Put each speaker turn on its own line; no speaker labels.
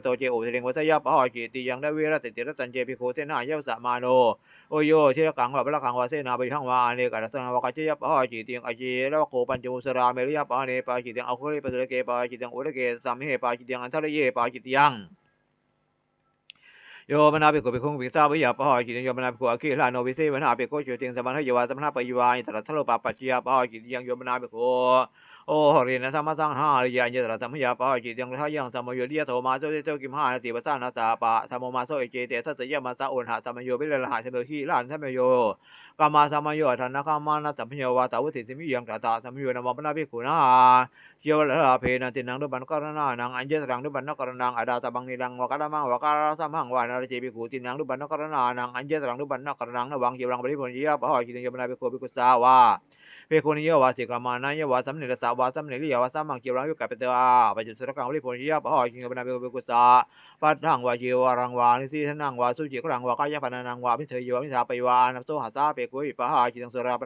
โตเจโอเสเรงวัตยะปะหอจิติยังได้เวรติติรตันเจปิโคเสนาเยสะมาโนโอโยชิรกังวะบละกังวะเสนาบิทังวาเนกัสสนาวะกัจจยะปะหอจิติยังอเจแล้วโคปัญจมุสราเมริยะปะเนปะจิติยังอคุริปะสุรเกปะจิติยังอุรเกสัมเหปะจิติยังอันทะเรเยปะจิติยังโยมนาภิกขุภิกขุภิกษุวิยาปะหอจิติโยมนาภิกขุอคิลาโนวิเศวนาภิกขุจุติงสมณะเยวาสมณะปะยวาอิตระทะโลปะปัจจยะปะหอจิติยังโยมนาภิกขุโอหรินะสัมมาสังหาริยาญตระสัมมยาปะหอจิติยังทะยังสัมมโยริยะโทมาโซเตโตกิมหานาติปะสานาตาปะสัมโมมาโซเอเจเตสัสยะมาสะโอนหะสัมมโยวิเลลหะสัมโยหิลานสัมมโยกามาสัมมโยธนะกามานะสัมมโยวาตาวุติสิมิยังตาตาสัมมโยนะมะปะภิกขุนาเยวละเพนะตินังดุบันกรณานังอัญเจตรังดุบันนกรนังอดาตบังนิรังวะกะละมังวะกะระสัมหังวานารเจภิกขุตินังดุบันนกรณานังอัญเจตรังดุบันนกรนังนวังเยวรังบริปุญญะปะหอจิติยมนาภิกขุภิกขุสาวาภิกขุนิยวาสิกามานายะวาสัมเนรสาวาสัมเนริยวาสัมมังเยวรังยุกะเปเตอาปัจจุสระกังบริปุญญะปะหอจิติยมนาภิกขุภิกขุสาปัฏฐังวาเยวรังวานิสีทนังวาสุจิกรังวากายะปะนังวามิเทยวมิสาปยวานัสโสหัสสะภิกขุปะหอจิติงสระปะ